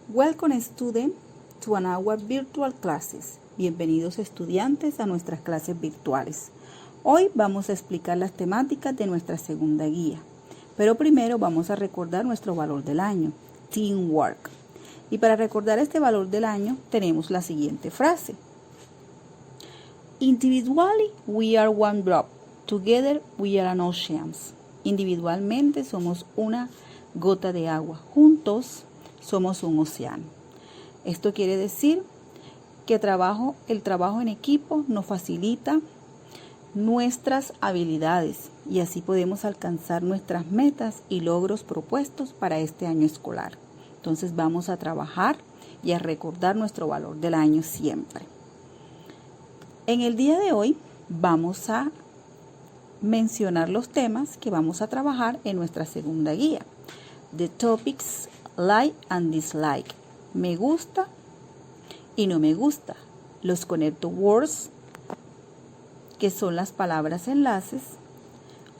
Welcome student to our virtual classes. Bienvenidos estudiantes a nuestras clases virtuales. Hoy vamos a explicar las temáticas de nuestra segunda guía, pero primero vamos a recordar nuestro valor del año, teamwork. Y para recordar este valor del año tenemos la siguiente frase. Individually we are one drop, together we are an ocean. Individualmente somos una gota de agua, juntos somos un océano. Esto quiere decir que el trabajo en equipo nos facilita nuestras habilidades y así podemos alcanzar nuestras metas y logros propuestos para este año escolar. Entonces vamos a trabajar y a recordar nuestro valor del año siempre. En el día de hoy vamos a mencionar los temas que vamos a trabajar en nuestra segunda guía. The topics like and dislike. Me gusta y no me gusta. Los connector words, que son las palabras enlaces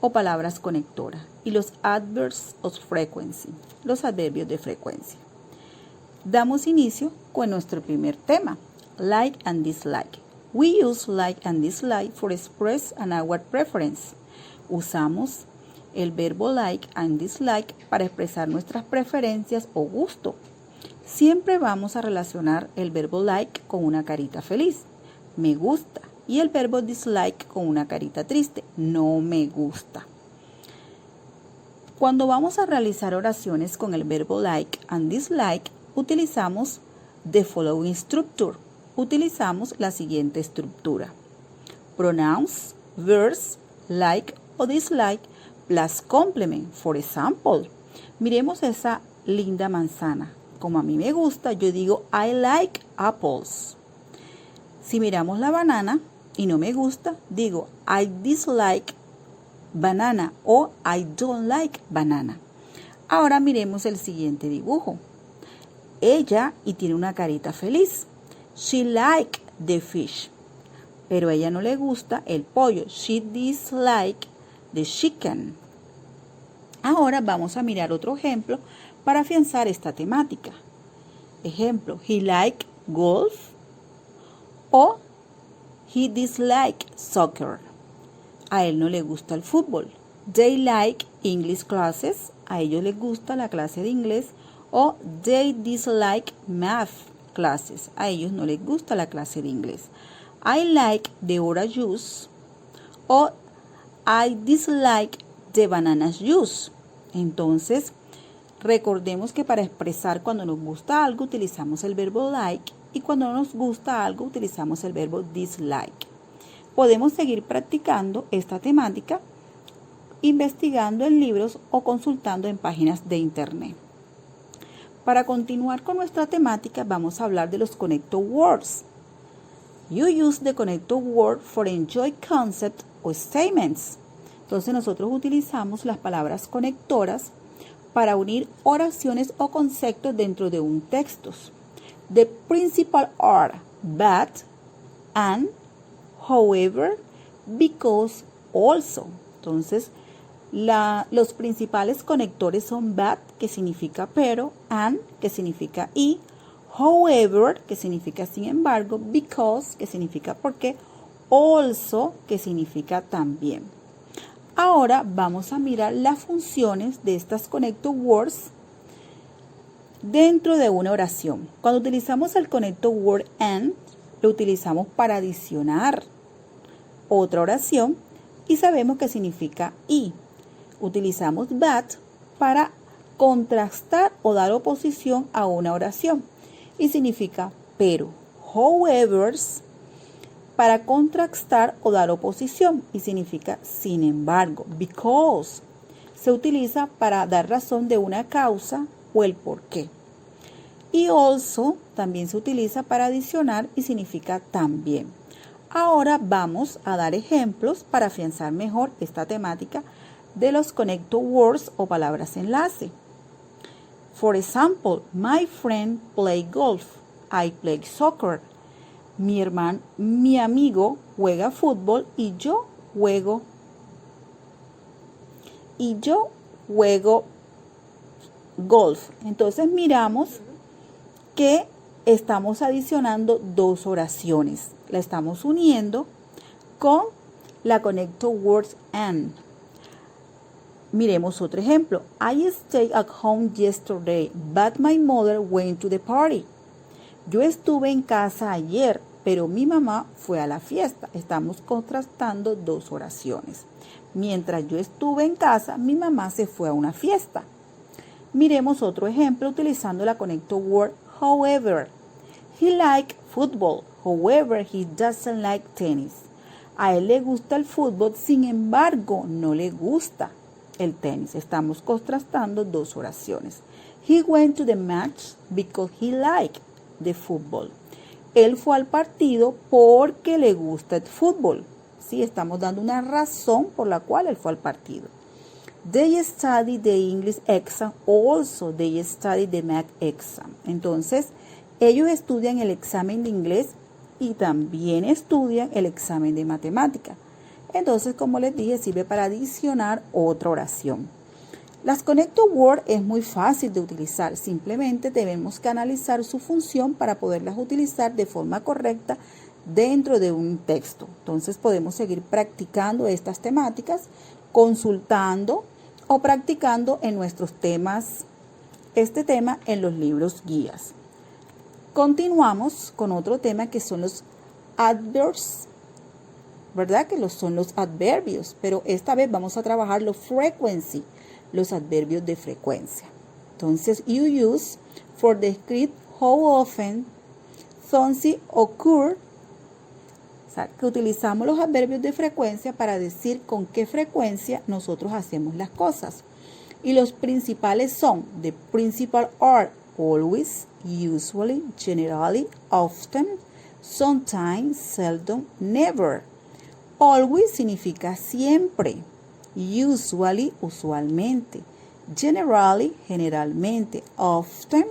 o palabras conectoras. Y los adverbs of frequency, los adverbios de frecuencia. Damos inicio con nuestro primer tema, like and dislike. We use like and dislike for express our preference. Usamos el verbo like and dislike para expresar nuestras preferencias o gusto. Siempre vamos a relacionar el verbo like con una carita feliz, me gusta, y el verbo dislike con una carita triste, no me gusta. Cuando vamos a realizar oraciones con el verbo like and dislike, utilizamos the following structure. Utilizamos la siguiente estructura. Pronouns, verbs, like o dislike, plus complement. For example, miremos esa linda manzana. Como a mí me gusta, yo digo I like apples. Si miramos la banana y no me gusta, digo I dislike banana o I don't like banana. Ahora miremos el siguiente dibujo. Ella y tiene una carita feliz. She like the fish. Pero a ella no le gusta el pollo. She dislike the chicken. Ahora vamos a mirar otro ejemplo para afianzar esta temática. Ejemplo, he like golf o he dislike soccer. A él no le gusta el fútbol. They like English classes. A ellos les gusta la clase de inglés. O they dislike math classes. A ellos no les gusta la clase de inglés. I like the orange juice. O I dislike the banana juice. Entonces, recordemos que para expresar cuando nos gusta algo utilizamos el verbo like y cuando no nos gusta algo utilizamos el verbo dislike. Podemos seguir practicando esta temática investigando en libros o consultando en páginas de internet. Para continuar con nuestra temática vamos a hablar de los connector words. You use the connector word for enjoy concept or statements. Entonces nosotros utilizamos las palabras conectoras para unir oraciones o conceptos dentro de un texto. The principal are but, and, however, because, also. Entonces, los principales conectores son but, que significa pero, and, que significa y, however, que significa sin embargo, because, que significa porque, also, que significa también. Ahora vamos a mirar las funciones de estas connector words dentro de una oración. Cuando utilizamos el connector word and, lo utilizamos para adicionar otra oración y sabemos que significa y. Utilizamos but para contrastar o dar oposición a una oración y significa pero. However, para contrastar o dar oposición y significa sin embargo. Because se utiliza para dar razón de una causa o el por qué. Y also también se utiliza para adicionar y significa también. Ahora vamos a dar ejemplos para afianzar mejor esta temática de los connector words o palabras enlace. For example, my friend play golf. I play soccer. Mi amigo juega fútbol y yo juego golf. Entonces miramos que estamos adicionando dos oraciones. La estamos uniendo con la Connected Words and. Miremos otro ejemplo. I stayed at home yesterday, but my mother went to the party. Yo estuve en casa ayer, pero mi mamá fue a la fiesta. Estamos contrastando dos oraciones. Mientras yo estuve en casa, mi mamá se fue a una fiesta. Miremos otro ejemplo utilizando la Connected Word however. He likes football, however he doesn't like tennis. A él le gusta el fútbol, sin embargo, no le gusta el tenis. Estamos contrastando dos oraciones. He went to the match because he liked the football. Él fue al partido porque le gusta el fútbol. Sí, estamos dando una razón por la cual él fue al partido. They study the English exam, also they study the math exam. Entonces, ellos estudian el examen de inglés y también estudian el examen de matemática. Entonces, como les dije, sirve para adicionar otra oración. Las Connected Word es muy fácil de utilizar. Simplemente debemos que analizar su función para poderlas utilizar de forma correcta dentro de un texto. Entonces, podemos seguir practicando estas temáticas, consultando o practicando en nuestros temas, este tema en los libros guías. Continuamos con otro tema que son los adverbs, ¿verdad? Que son los adverbios, pero esta vez vamos a trabajar los frequency, los adverbios de frecuencia. Entonces, you use for the script how often something occur. O sea, que utilizamos los adverbios de frecuencia para decir con qué frecuencia nosotros hacemos las cosas. Y los principales son: the principal are always, usually, generally, often, sometimes, seldom, never. Always significa siempre. Usually, usualmente. Generally, generalmente. Often,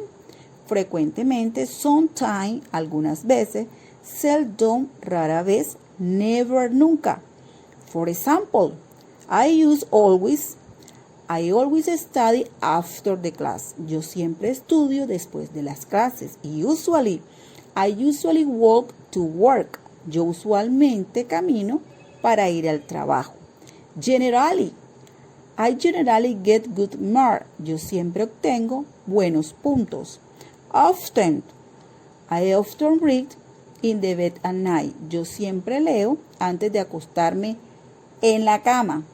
frecuentemente. Sometimes, algunas veces. Seldom, rara vez. Never, nunca. For example, I always study after the class. Yo siempre estudio después de las clases. I usually walk to work. Yo usualmente camino para ir al trabajo. Generally, I generally get good marks. Yo siempre obtengo buenos puntos. Often, I often read in the bed at night. Yo siempre leo antes de acostarme en la cama.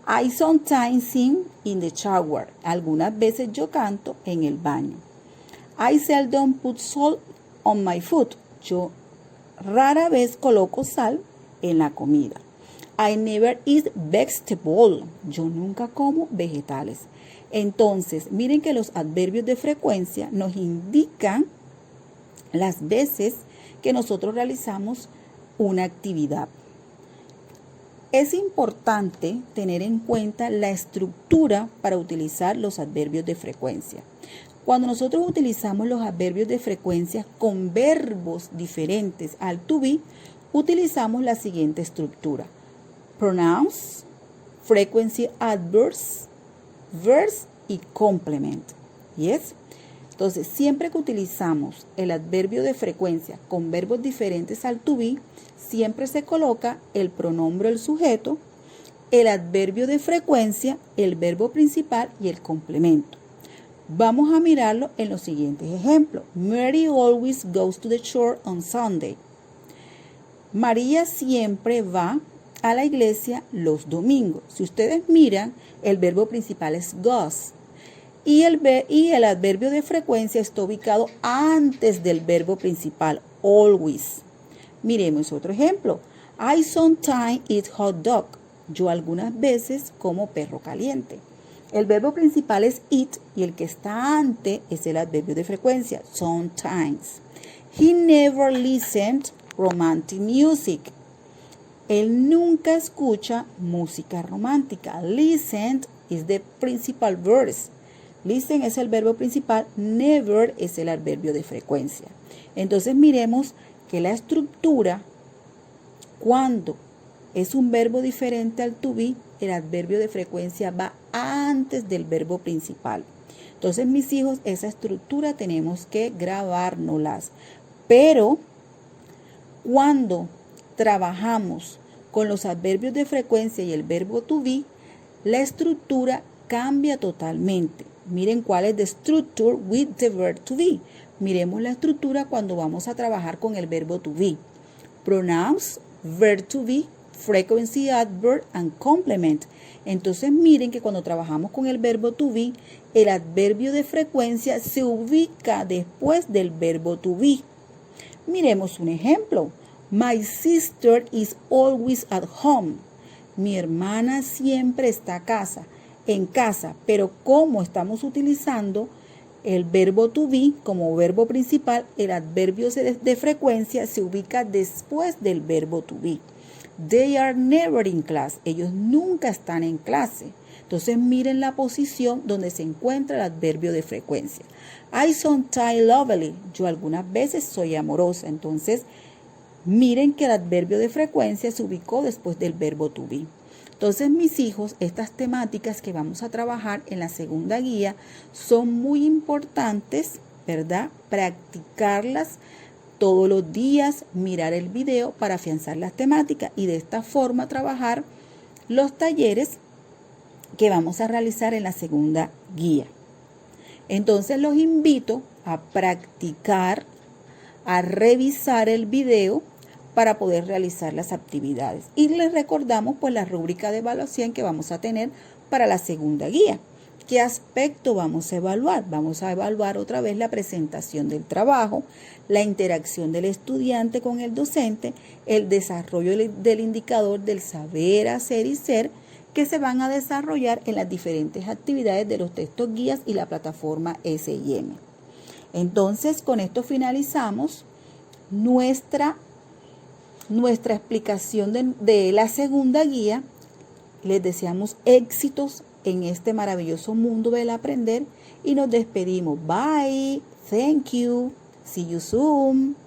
I sometimes sing in the shower. Algunas veces yo canto en el baño. I seldom put salt on my food. Yo rara vez coloco sal en la comida. I never eat vegetables. Yo nunca como vegetales. Entonces, miren que los adverbios de frecuencia nos indican las veces que nosotros realizamos una actividad. Es importante tener en cuenta la estructura para utilizar los adverbios de frecuencia. Cuando nosotros utilizamos los adverbios de frecuencia con verbos diferentes al to be, utilizamos la siguiente estructura: pronouns, frequency adverbs, verbs y complement. ¿Yes? Entonces, siempre que utilizamos el adverbio de frecuencia con verbos diferentes al to be, siempre se coloca el pronombre del sujeto, el adverbio de frecuencia, el verbo principal y el complemento. Vamos a mirarlo en los siguientes ejemplos. Mary always goes to the church on Sunday. María siempre va a la iglesia los domingos. Si ustedes miran, el verbo principal es goes. Y el adverbio de frecuencia está ubicado antes del verbo principal, always. Miremos otro ejemplo. I sometimes eat hot dog. Yo algunas veces como perro caliente. El verbo principal es eat y el que está antes es el adverbio de frecuencia, sometimes. He never listened romantic music. Él nunca escucha música romántica. Listen is the principal verb. Listen es el verbo principal, never es el adverbio de frecuencia. Entonces miremos que la estructura, cuando es un verbo diferente al to be, el adverbio de frecuencia va antes del verbo principal. Entonces, mis hijos, esa estructura tenemos que grabárnoslas. Pero cuando trabajamos con los adverbios de frecuencia y el verbo to be, la estructura cambia totalmente. Miren cuál es the structure with the verb to be. Miremos la estructura cuando vamos a trabajar con el verbo to be. Pronouns, verb to be, frequency adverb and complement. Entonces miren que cuando trabajamos con el verbo to be, el adverbio de frecuencia se ubica después del verbo to be. Miremos un ejemplo. My sister is always at home. Mi hermana siempre está en casa, pero como estamos utilizando el verbo to be como verbo principal, el adverbio de frecuencia se ubica después del verbo to be. They are never in class. Ellos nunca están en clase. Entonces miren la posición donde se encuentra el adverbio de frecuencia. I sometimes lovely. Yo algunas veces soy amorosa. Entonces miren que el adverbio de frecuencia se ubicó después del verbo to be. Entonces, mis hijos, estas temáticas que vamos a trabajar en la segunda guía son muy importantes, ¿verdad? Practicarlas todos los días, mirar el video para afianzar las temáticas y de esta forma trabajar los talleres que vamos a realizar en la segunda guía. Entonces, los invito a practicar, a revisar el video para poder realizar las actividades. Y les recordamos pues la rúbrica de evaluación que vamos a tener para la segunda guía. ¿Qué aspecto vamos a evaluar? Vamos a evaluar otra vez la presentación del trabajo, la interacción del estudiante con el docente, el desarrollo del indicador del saber, hacer y ser, que se van a desarrollar en las diferentes actividades de los textos guías y la plataforma SIM. Entonces, con esto finalizamos nuestra explicación de la segunda guía. Les deseamos éxitos en este maravilloso mundo del aprender y nos despedimos. Bye. Thank you. See you soon.